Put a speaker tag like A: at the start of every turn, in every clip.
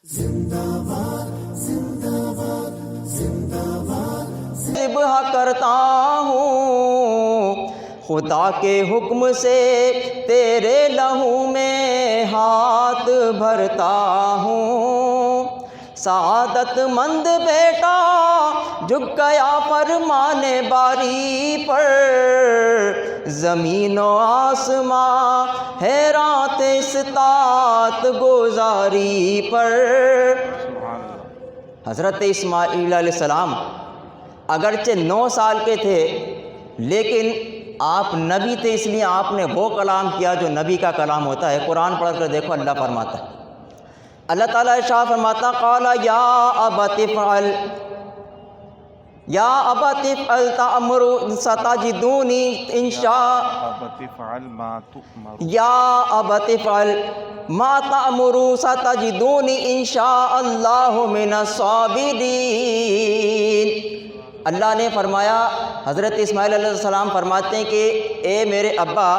A: ذبح کرتا ہوں خدا کے حکم سے، تیرے لہو میں ہاتھ بھرتا ہوں۔ سعادت مند بیٹا جھک گیا فرمانے باری پر، زمین و آسماں حیران تھے اطاعت گزاری پر۔ حضرت اسماعیل علیہ السلام اگرچہ 9 سال کے تھے، لیکن آپ نبی تھے، اس لیے آپ نے وہ کلام کیا جو نبی کا کلام ہوتا ہے۔ قرآن پڑھ کر دیکھو، اللہ فرماتا ہے، اللہ تعالیٰ ارشاد فرماتا، قال یا ابت افعل تأمر ستجدونی انشاء یا ابت افعل ما تأمر ستجدونی انشاء اللہ من الصابرین۔ اللہ نے فرمایا، حضرت اسماعیل علیہ السلام فرماتے ہیں کہ اے میرے ابا،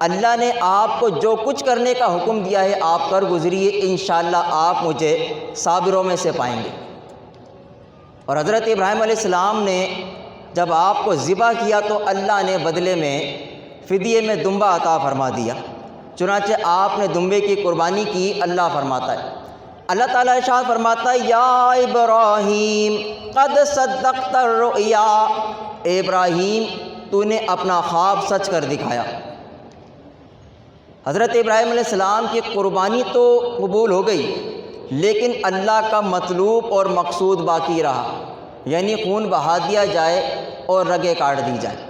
A: اللہ نے آپ کو جو کچھ کرنے کا حکم دیا ہے آپ کر گزریے، انشاءاللہ آپ مجھے صابروں میں سے پائیں گے۔ اور حضرت ابراہیم علیہ السلام نے جب آپ کو ذبح کیا تو اللہ نے بدلے میں فدیے میں دمبا عطا فرما دیا، چنانچہ آپ نے دمبے کی قربانی کی۔ اللہ فرماتا ہے، اللہ تعالیٰ ارشاد فرماتا ہے، یا ابراہیم قد صدقت الرؤیا، اے ابراہیم تو نے اپنا خواب سچ کر دکھایا۔ حضرت ابراہیم علیہ السلام کی قربانی تو قبول ہو گئی، لیکن اللہ کا مطلوب اور مقصود باقی رہا، یعنی خون بہا دیا جائے اور رگیں کاٹ دی جائیں،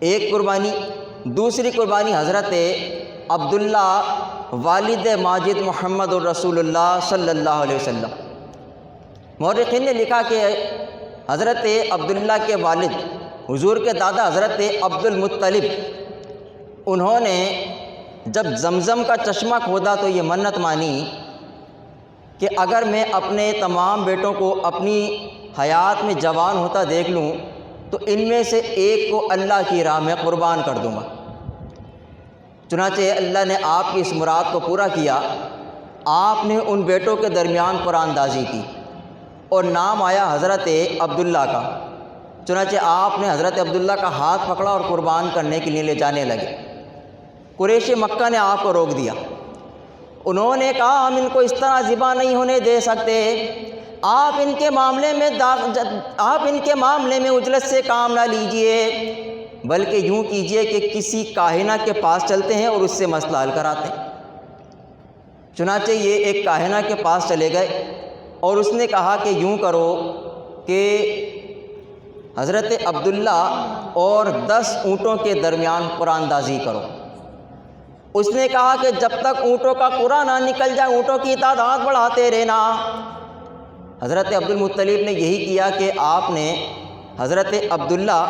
A: ایک قربانی۔ دوسری قربانی حضرت عبداللہ والد ماجد محمد الرسول اللہ صلی اللہ علیہ وسلم۔ مورخین نے لکھا کہ حضرت عبداللہ کے والد حضور کے دادا حضرت عبد المطلب، انہوں نے جب زمزم کا چشمہ کھودا تو یہ منت مانی کہ اگر میں اپنے تمام بیٹوں کو اپنی حیات میں جوان ہوتا دیکھ لوں تو ان میں سے ایک کو اللہ کی راہ میں قربان کر دوں گا۔ چنانچہ اللہ نے آپ کی اس مراد کو پورا کیا، آپ نے ان بیٹوں کے درمیان قرآن اندازی کی اور نام آیا حضرت عبداللہ کا۔ چنانچہ آپ نے حضرت عبداللہ کا ہاتھ پکڑا اور قربان کرنے کے لیے لے جانے لگے۔ قریش مکہ نے آپ کو روک دیا، انہوں نے کہا ہم ان کو اس طرح ذبح نہیں ہونے دے سکتے، آپ ان کے معاملے میں اجلت سے کام نہ لیجئے، بلکہ یوں کیجئے کہ کسی کاہنہ کے پاس چلتے ہیں اور اس سے مسئلہ حل کراتے ہیں۔ چنانچہ یہ ایک کاہنہ کے پاس چلے گئے اور اس نے کہا کہ یوں کرو کہ حضرت عبداللہ اور 10 اونٹوں کے درمیان قرآن اندازی کرو۔ اس نے کہا کہ جب تک اونٹوں کا قرآن نہ نکل جائے اونٹوں کی تعداد بڑھاتے رہنا۔ حضرت عبد المطلب نے یہی کیا کہ آپ نے حضرت عبداللہ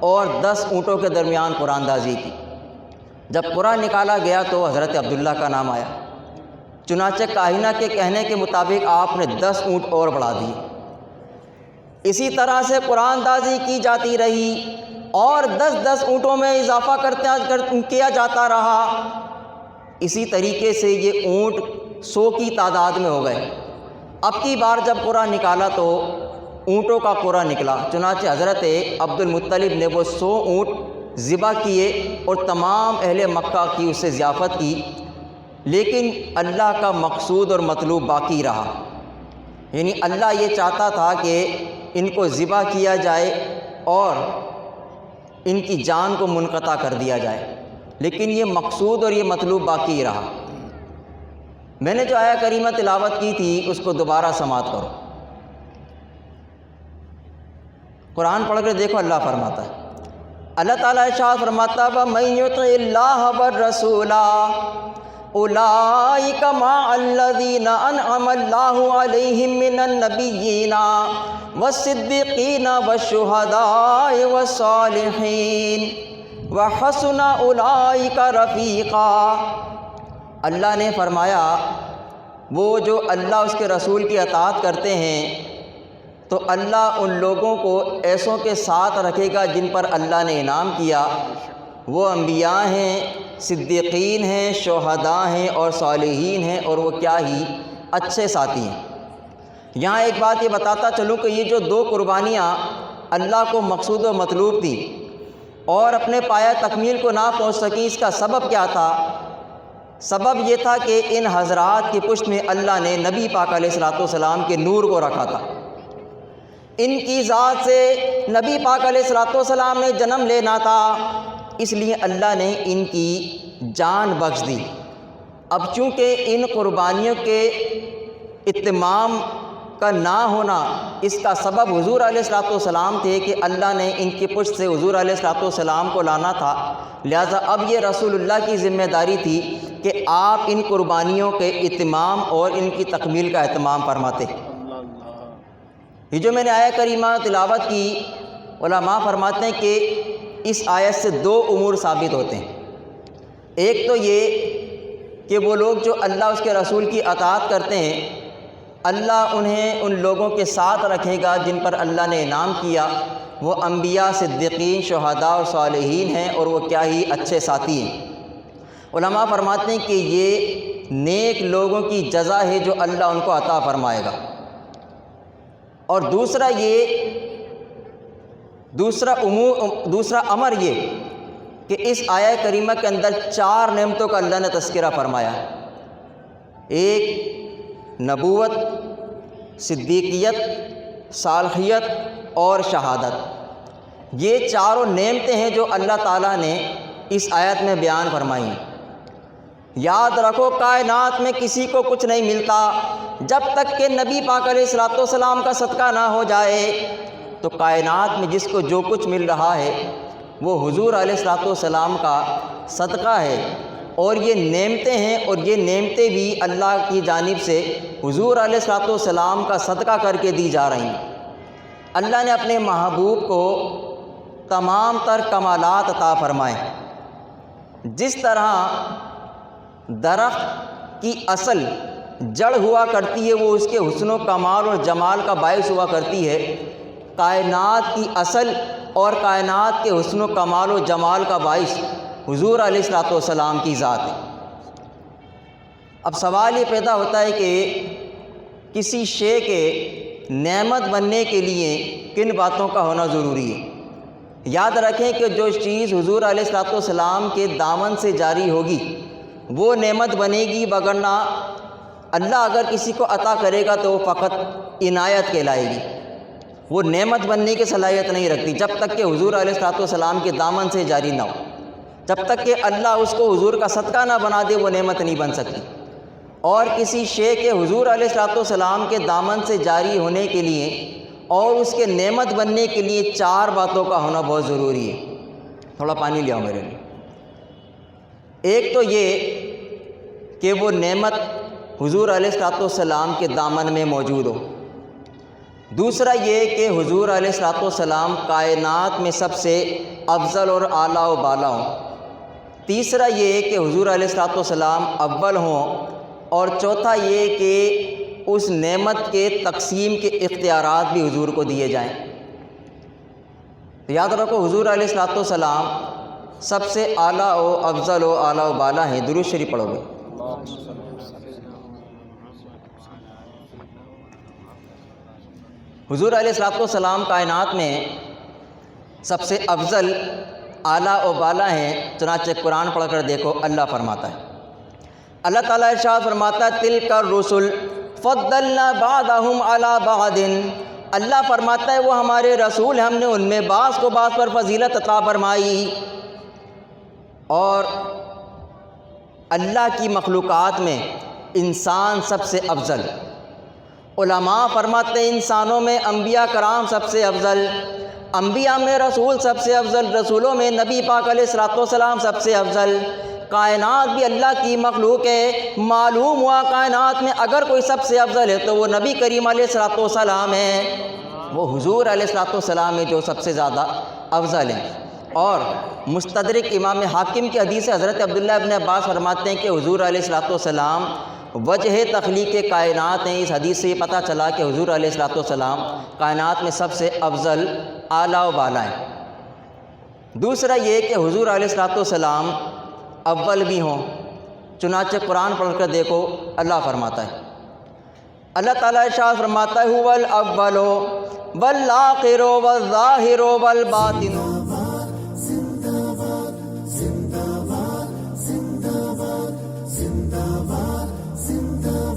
A: اور 10 اونٹوں کے درمیان قرآن اندازی کی۔ جب قرآن نکالا گیا تو حضرت عبداللہ کا نام آیا، چنانچہ کاہنہ کے کہنے کے مطابق آپ نے 10 اونٹ اور بڑھا دیے۔ اسی طرح سے قرآن اندازی کی جاتی رہی اور 10 اونٹوں میں اضافہ کیا جاتا رہا۔ اسی طریقے سے یہ اونٹ 100 کی تعداد میں ہو گئے۔ اب کی بار جب قرآن نکالا تو اونٹوں کا قرآن نکلا، چنانچہ حضرت عبد المطلب نے وہ 100 اونٹ ذبح کیے اور تمام اہل مکہ کی اس سے ضیافت کی، لیکن اللہ کا مقصود اور مطلوب باقی رہا، یعنی اللہ یہ چاہتا تھا کہ ان کو ذبح کیا جائے اور ان کی جان کو منقطع کر دیا جائے، لیکن یہ مقصود اور یہ مطلوب باقی رہا۔ میں نے جو آیہ کریمہ تلاوت کی تھی اس کو دوبارہ سماعت کرو، قرآن پڑھ کر دیکھو، اللہ فرماتا ہے، اللہ تعالیٰ ارشاد فرماتا ہے وَمَن يُطِعِ اللَّهَ وَالرَّسُولَ أُولَٰئِكَ مَعَ الَّذِينَ أَنْعَمَ اللَّهُ عَلَيْهِم مِّنَ النَّبِيِّينَ وَالصِّدِّيقِينَ وَالشُّهَدَاءِ وَالصَّالِحِينَ وَحَسُنَ أُولَٰئِكَ رَفِيقًا۔ اللہ نے فرمایا وہ جو اللہ اس کے رسول کی اطاعت کرتے ہیں تو اللہ ان لوگوں کو ایسوں کے ساتھ رکھے گا جن پر اللہ نے انعام کیا، وہ انبیاء ہیں، صدیقین ہیں، شہداء ہیں اور صالحین ہیں، اور وہ کیا ہی اچھے ساتھی ہیں۔ یہاں ایک بات یہ بتاتا چلوں کہ یہ جو دو قربانیاں اللہ کو مقصود و مطلوب تھی اور اپنے پایہ تکمیل کو نہ پہنچ سکیں، اس کا سبب کیا تھا؟ سبب یہ تھا کہ ان حضرات کی پشت میں اللہ نے نبی پاک علیہ الصلوۃ والسلام کے نور کو رکھا تھا۔ ان کی ذات سے نبی پاک علیہ الصلوۃ والسلام نے جنم لینا تھا، اس لیے اللہ نے ان کی جان بخش دی۔ اب چونکہ ان قربانیوں کے اتمام کا نہ ہونا، اس کا سبب حضور علیہ الصلوۃ والسلام تھے کہ اللہ نے ان کی پشت سے حضور علیہ الصلوۃ والسلام کو لانا تھا، لہذا اب یہ رسول اللہ کی ذمہ داری تھی کہ آپ ان قربانیوں کے اتمام اور ان کی تکمیل کا اہتمام فرماتے۔ یہ جو میں نے آیہ کریمہ تلاوت کی، علماء فرماتے ہیں کہ اس آیت سے دو امور ثابت ہوتے ہیں۔ ایک تو یہ کہ وہ لوگ جو اللہ اس کے رسول کی اطاعت کرتے ہیں، اللہ انہیں ان لوگوں کے ساتھ رکھے گا جن پر اللہ نے انعام کیا، وہ انبیاء، صدیقین، شہداء اور صالحین ہیں، اور وہ کیا ہی اچھے ساتھی ہیں۔ علماء فرماتے ہیں کہ یہ نیک لوگوں کی جزا ہے جو اللہ ان کو عطا فرمائے گا۔ اور دوسرا امر یہ کہ اس آیہ کریمہ کے اندر 4 نعمتوں کا اللہ نے تذکرہ فرمایا۔ ایک نبوت، صدیقیت، صالحیت اور شہادت، یہ چاروں نعمتیں ہیں جو اللہ تعالیٰ نے اس آیت میں بیان فرمائی ہیں۔ یاد رکھو، کائنات میں کسی کو کچھ نہیں ملتا جب تک کہ نبی پاک علیہ الصلوۃ والسلام کا صدقہ نہ ہو جائے۔ تو کائنات میں جس کو جو کچھ مل رہا ہے وہ حضور علیہ الصلوۃ والسلام کا صدقہ ہے، اور یہ نعمتیں ہیں، اور یہ نعمتیں بھی اللہ کی جانب سے حضور علیہ الصلوۃ والسلام کا صدقہ کر کے دی جا رہی ہیں۔ اللہ نے اپنے محبوب کو تمام تر کمالات عطا فرمائے۔ جس طرح درخت کی اصل جڑ ہوا کرتی ہے، وہ اس کے حسن و کمال اور جمال کا باعث ہوا کرتی ہے، کائنات کی اصل اور کائنات کے حسن و کمال و جمال کا باعث حضور علیہ الصلوۃ والسلام کی ذات ہے۔ اب سوال یہ پیدا ہوتا ہے کہ کسی شے کے نعمت بننے کے لیے کن باتوں کا ہونا ضروری ہے؟ یاد رکھیں کہ جو چیز حضور علیہ الصلوۃ والسلام کے دامن سے جاری ہوگی وہ نعمت بنے گی، وگرنہ اللہ اگر کسی کو عطا کرے گا تو وہ فقط عنایت کہلائے گی، وہ نعمت بننے کی صلاحیت نہیں رکھتی جب تک کہ حضور علیہ الصلوۃ والسلام کے دامن سے جاری نہ ہو۔ جب تک کہ اللہ اس کو حضور کا صدقہ نہ بنا دے وہ نعمت نہیں بن سکتی۔ اور کسی شے کے حضور علیہ الصلوۃ والسلام کے دامن سے جاری ہونے کے لیے اور اس کے نعمت بننے کے لیے 4 باتوں کا ہونا بہت ضروری ہے۔ تھوڑا پانی لے آؤ میرے لیے۔ ایک تو یہ کہ وہ نعمت حضور علیہ الصلوۃ والسلام کے دامن میں موجود ہو۔ دوسرا یہ کہ حضور علیہ الصلوۃ والسلام کائنات میں سب سے افضل اور اعلیٰ و بالا ہوں۔ تیسرا یہ کہ حضور علیہ الصلوۃ والسلام اول ہوں، اور چوتھا یہ کہ اس نعمت کے تقسیم کے اختیارات بھی حضور کو دیے جائیں۔ یاد رکھو، حضور علیہ الصلوۃ والسلام سب سے اعلیٰ و افضل و اعلیٰ و بالا ہیں۔ درود شریف پڑھو گے۔ حضور علیہ الصلوۃ والسلام کائنات میں سب سے افضل، اعلیٰ و بالا ہیں۔ چنانچہ قرآن پڑھ کر دیکھو، اللہ فرماتا ہے، اللہ تعالیٰ ارشاد فرماتا ہے، تلک الرسل فضلنا بعضهم علی بعض۔ اللہ فرماتا ہے وہ ہمارے رسول، ہم نے ان میں بعض کو بعض پر فضیلت عطا فرمائی۔ اور اللہ کی مخلوقات میں انسان سب سے افضل۔ علماء فرماتے ہیں انسانوں میں انبیاء کرام سب سے افضل، انبیاء میں رسول سب سے افضل، رسولوں میں نبی پاک علیہ الصلوۃ والسلام سب سے افضل۔ کائنات بھی اللہ کی مخلوق ہے، معلوم ہوا کائنات میں اگر کوئی سب سے افضل ہے تو وہ نبی کریم علیہ الصلوۃ والسلام ہے، وہ حضور علیہ الصلوۃ والسلام ہے جو سب سے زیادہ افضل ہیں۔ اور مستدرک امام حاکم کی حدیث حضرت عبداللہ ابن عباس فرماتے ہیں کہ حضور علیہ الصلوۃ والسلام وجہ تخلیق کائنات ہیں۔ اس حدیث سے یہ پتہ چلا کہ حضور علیہ الصلوۃ والسلام کائنات میں سب سے افضل، اعلیٰ و بالا ہیں۔ دوسرا یہ کہ حضور علیہ الصلوۃ والسلام اول بھی ہوں۔ چنانچہ قرآن پڑھ کر دیکھو، اللہ فرماتا ہے، اللہ تعالیٰ ارشاد فرماتا ہے هو الاول والآخر والظاہر والباطن.
B: زندہ باد